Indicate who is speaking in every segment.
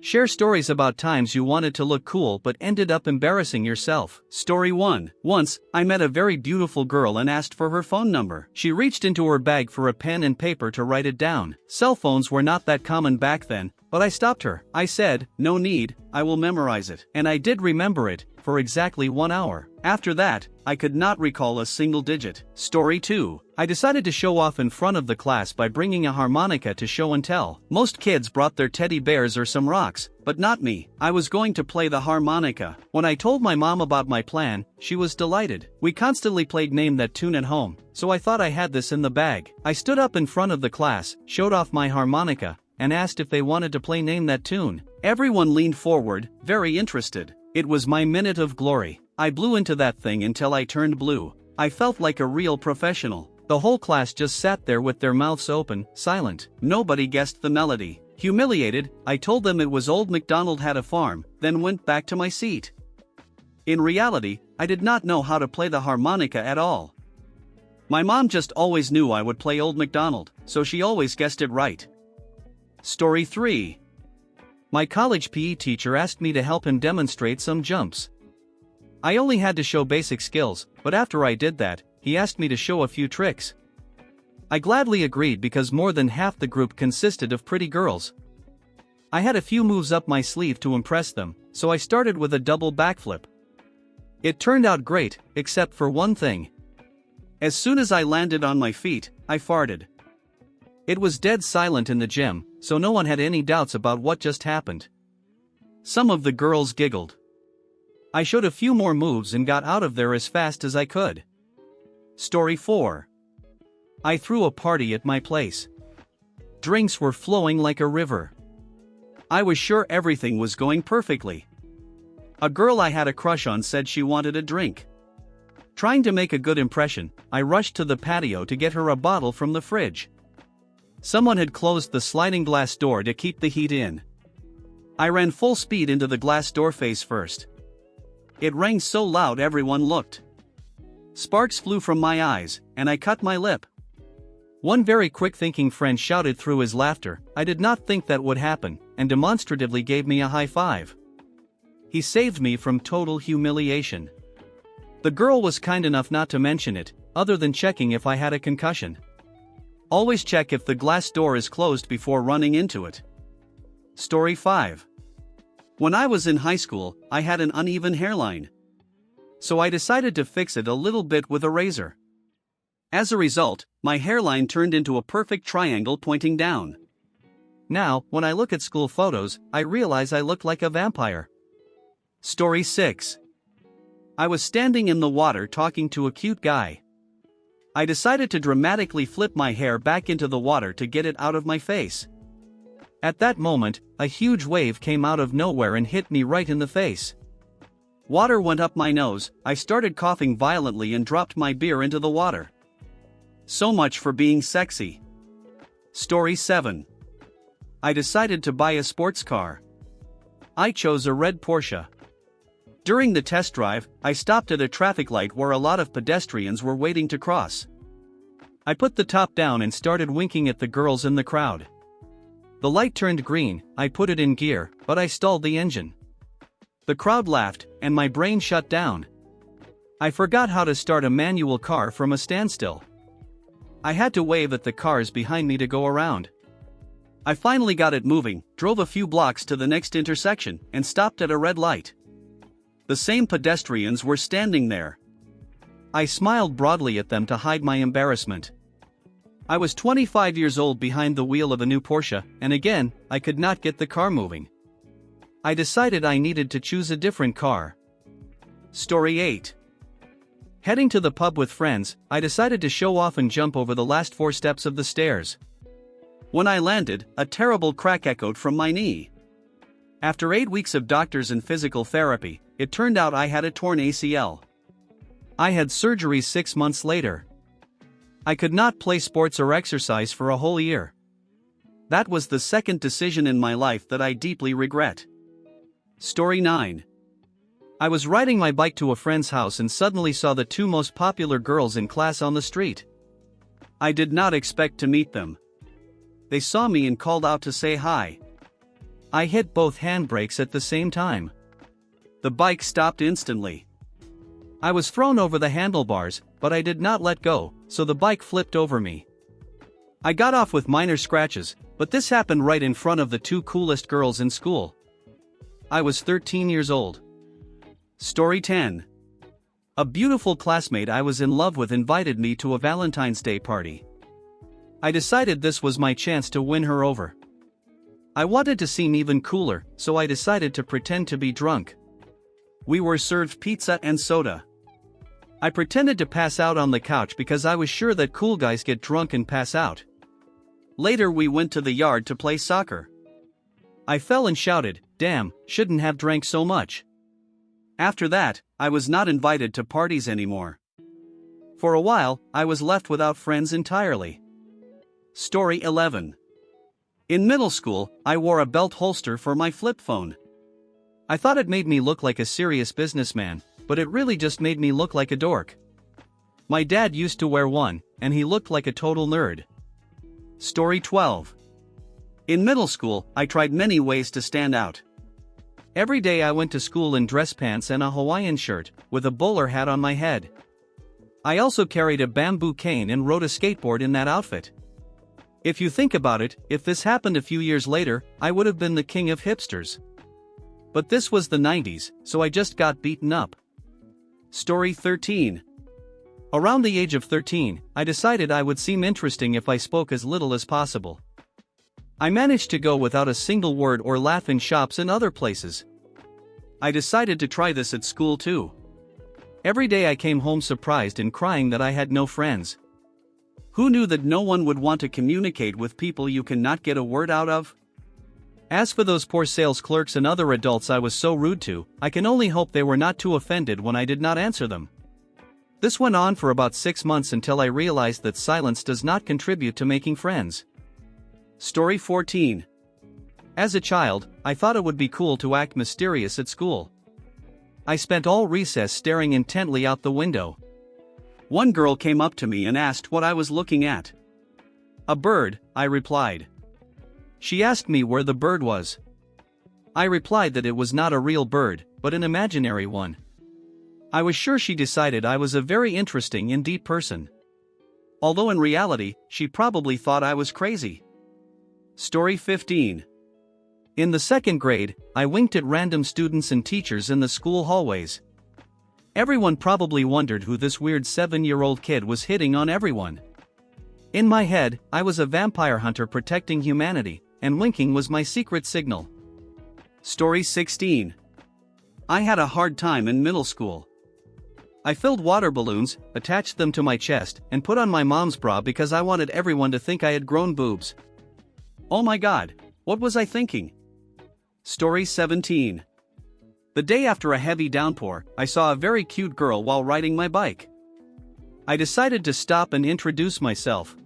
Speaker 1: Share stories about times you wanted to look cool but ended up embarrassing yourself. Story 1. Once, I met a very beautiful girl and asked for her phone number. She reached into her bag for a pen and paper to write it down. Cell phones were not that common back then, but I stopped her. I said, "No need, I will memorize it." And I did remember it, for exactly 1 hour. After that, I could not recall a single digit. Story 2. I decided to show off in front of the class by bringing a harmonica to show and tell. Most kids brought their teddy bears or some rocks, but not me. I was going to play the harmonica. When I told my mom about my plan, she was delighted. We constantly played Name That Tune at home, so I thought I had this in the bag. I stood up in front of the class, showed off my harmonica, and asked if they wanted to play Name That Tune. Everyone leaned forward, very interested. It was my minute of glory. I blew into that thing until I turned blue. I felt like a real professional. The whole class just sat there with their mouths open, silent. Nobody guessed the melody. Humiliated, I told them it was Old MacDonald Had a Farm, then went back to my seat. In reality, I did not know how to play the harmonica at all. My mom just always knew I would play Old MacDonald, so she always guessed it right. Story 3. My college PE teacher asked me to help him demonstrate some jumps. I only had to show basic skills, but after I did that, he asked me to show a few tricks. I gladly agreed because more than half the group consisted of pretty girls. I had a few moves up my sleeve to impress them, so I started with a double backflip. It turned out great, except for one thing. As soon as I landed on my feet, I farted. It was dead silent in the gym, so no one had any doubts about what just happened. Some of the girls giggled. I showed a few more moves and got out of there as fast as I could. Story 4. I threw a party at my place. Drinks were flowing like a river. I was sure everything was going perfectly. A girl I had a crush on said she wanted a drink. Trying to make a good impression, I rushed to the patio to get her a bottle from the fridge. Someone had closed the sliding glass door to keep the heat in. I ran full speed into the glass door face first. It rang so loud everyone looked. Sparks flew from my eyes, and I cut my lip. One very quick-thinking friend shouted through his laughter, "I did not think that would happen," and demonstratively gave me a high five. He saved me from total humiliation. The girl was kind enough not to mention it, other than checking if I had a concussion. Always check if the glass door is closed before running into it. Story 5. When I was in high school, I had an uneven hairline. So I decided to fix it a little bit with a razor. As a result, my hairline turned into a perfect triangle pointing down. Now, when I look at school photos, I realize I look like a vampire. Story 6. I was standing in the water talking to a cute guy. I decided to dramatically flip my hair back into the water to get it out of my face. At that moment, a huge wave came out of nowhere and hit me right in the face. Water went up my nose, I started coughing violently and dropped my beer into the water. So much for being sexy. Story 7. I decided to buy a sports car. I chose a red Porsche. During the test drive, I stopped at a traffic light where a lot of pedestrians were waiting to cross. I put the top down and started winking at the girls in the crowd. The light turned green, I put it in gear, but I stalled the engine. The crowd laughed, and my brain shut down. I forgot how to start a manual car from a standstill. I had to wave at the cars behind me to go around. I finally got it moving, drove a few blocks to the next intersection, and stopped at a red light. The same pedestrians were standing there. I smiled broadly at them to hide my embarrassment. I was 25 years old behind the wheel of a new Porsche, and again, I could not get the car moving. I decided I needed to choose a different car. Story 8. Heading to the pub with friends, I decided to show off and jump over the last 4 steps of the stairs. When I landed, a terrible crack echoed from my knee. After 8 weeks of doctors and physical therapy, it turned out I had a torn ACL. I had surgery 6 months later. I could not play sports or exercise for a whole year. That was the second decision in my life that I deeply regret. Story 9. I was riding my bike to a friend's house and suddenly saw the 2 most popular girls in class on the street. I did not expect to meet them. They saw me and called out to say hi. I hit both handbrakes at the same time. The bike stopped instantly. I was thrown over the handlebars, but I did not let go, so the bike flipped over me. I got off with minor scratches, but this happened right in front of the two coolest girls in school. I was 13 years old. Story 10. A beautiful classmate I was in love with invited me to a Valentine's Day party. I decided this was my chance to win her over. I wanted to seem even cooler, so I decided to pretend to be drunk. We were served pizza and soda. I pretended to pass out on the couch because I was sure that cool guys get drunk and pass out. Later we went to the yard to play soccer. I fell and shouted, "Damn, shouldn't have drank so much." After that, I was not invited to parties anymore. For a while, I was left without friends entirely. Story 11. In middle school, I wore a belt holster for my flip phone. I thought it made me look like a serious businessman, but it really just made me look like a dork. My dad used to wear one, and he looked like a total nerd. Story 12. In middle school, I tried many ways to stand out. Every day I went to school in dress pants and a Hawaiian shirt, with a bowler hat on my head. I also carried a bamboo cane and rode a skateboard in that outfit. If you think about it, if this happened a few years later, I would have been the king of hipsters. But this was the 90s, so I just got beaten up. Story 13. Around the age of 13, I decided I would seem interesting if I spoke as little as possible. I managed to go without a single word or laugh in shops and other places. I decided to try this at school too. Every day I came home surprised and crying that I had no friends. Who knew that no one would want to communicate with people you cannot get a word out of? As for those poor sales clerks and other adults I was so rude to, I can only hope they were not too offended when I did not answer them. This went on for about 6 months until I realized that silence does not contribute to making friends. Story 14. As a child, I thought it would be cool to act mysterious at school. I spent all recess staring intently out the window. One girl came up to me and asked what I was looking at. "A bird," I replied. She asked me where the bird was. I replied that it was not a real bird, but an imaginary one. I was sure she decided I was a very interesting and deep person. Although in reality, she probably thought I was crazy. Story 15. In the 2nd grade, I winked at random students and teachers in the school hallways. Everyone probably wondered who this weird 7-year-old kid was hitting on everyone. In my head, I was a vampire hunter protecting humanity, and winking was my secret signal. Story 16. I had a hard time in middle school. I filled water balloons, attached them to my chest, and put on my mom's bra because I wanted everyone to think I had grown boobs. Oh my god, what was I thinking? Story 17. The day after a heavy downpour, I saw a very cute girl while riding my bike. I decided to stop and introduce myself.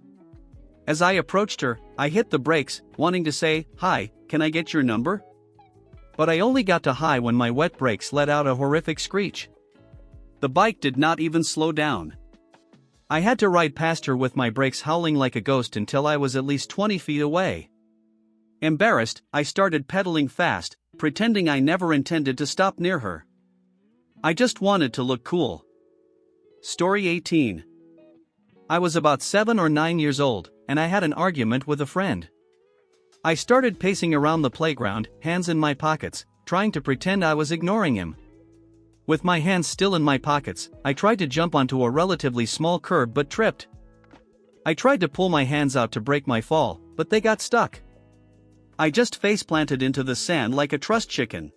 Speaker 1: As I approached her, I hit the brakes, wanting to say, "Hi, can I get your number?" But I only got to hi when my wet brakes let out a horrific screech. The bike did not even slow down. I had to ride past her with my brakes howling like a ghost until I was at least 20 feet away. Embarrassed, I started pedaling fast, pretending I never intended to stop near her. I just wanted to look cool. Story 18. I was about 7 or 9 years old, and I had an argument with a friend. I started pacing around the playground, hands in my pockets, trying to pretend I was ignoring him. With my hands still in my pockets, I tried to jump onto a relatively small curb but tripped. I tried to pull my hands out to break my fall, but they got stuck. I just face-planted into the sand like a trussed chicken.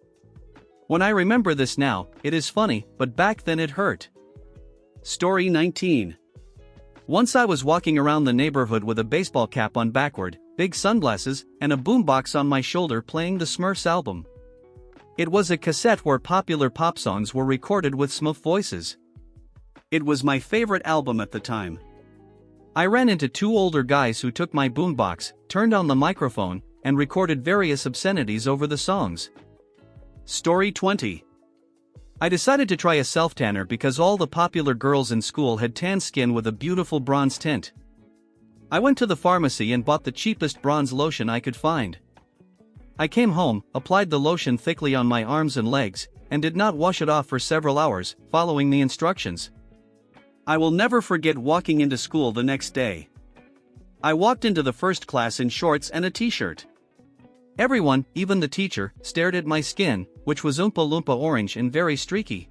Speaker 1: When I remember this now, it is funny, but back then it hurt. Story 19. Once I was walking around the neighborhood with a baseball cap on backward, big sunglasses, and a boombox on my shoulder playing the Smurfs album. It was a cassette where popular pop songs were recorded with Smurf voices. It was my favorite album at the time. I ran into 2 older guys who took my boombox, turned on the microphone, and recorded various obscenities over the songs. Story 20. I decided to try a self-tanner because all the popular girls in school had tan skin with a beautiful bronze tint. I went to the pharmacy and bought the cheapest bronze lotion I could find. I came home, applied the lotion thickly on my arms and legs, and did not wash it off for several hours, following the instructions. I will never forget walking into school the next day. I walked into the first class in shorts and a t-shirt. Everyone, even the teacher, stared at my skin, which was Oompa Loompa orange and very streaky.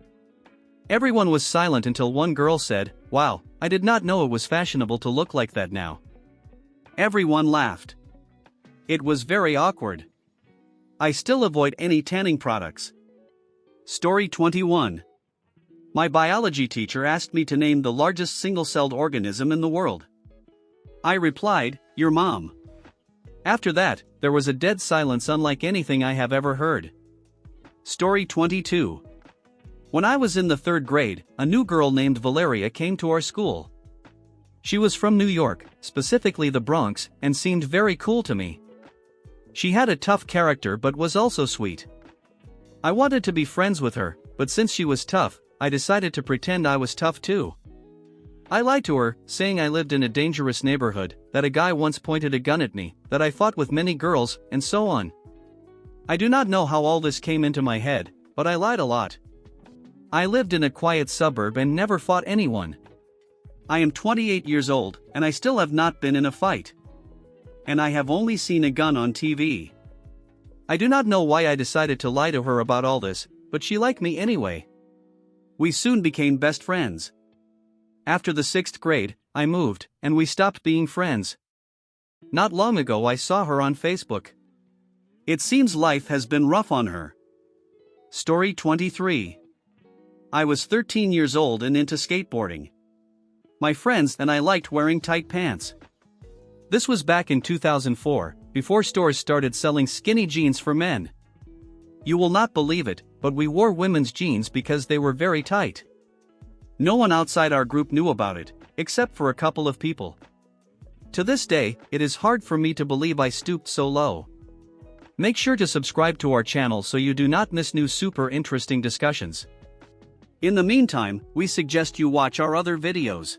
Speaker 1: Everyone was silent until one girl said, "Wow, I did not know it was fashionable to look like that now." Everyone laughed. It was very awkward. I still avoid any tanning products. Story 21. My biology teacher asked me to name the largest single-celled organism in the world. I replied, "Your mom." After that, there was a dead silence unlike anything I have ever heard. Story 22. When I was in the 3rd grade, a new girl named Valeria came to our school. She was from New York, specifically the Bronx, and seemed very cool to me. She had a tough character but was also sweet. I wanted to be friends with her, but since she was tough, I decided to pretend I was tough too. I lied to her, saying I lived in a dangerous neighborhood, that a guy once pointed a gun at me, that I fought with many girls, and so on. I do not know how all this came into my head, but I lied a lot. I lived in a quiet suburb and never fought anyone. I am 28 years old, and I still have not been in a fight. And I have only seen a gun on TV. I do not know why I decided to lie to her about all this, but she liked me anyway. We soon became best friends. After the 6th grade, I moved, and we stopped being friends. Not long ago I saw her on Facebook. It seems life has been rough on her. Story 23. I was 13 years old and into skateboarding. My friends and I liked wearing tight pants. This was back in 2004, before stores started selling skinny jeans for men. You will not believe it, but we wore women's jeans because they were very tight. No one outside our group knew about it, except for a couple of people. To this day, it is hard for me to believe I stooped so low. Make sure to subscribe to our channel so you do not miss new super interesting discussions. In the meantime, we suggest you watch our other videos.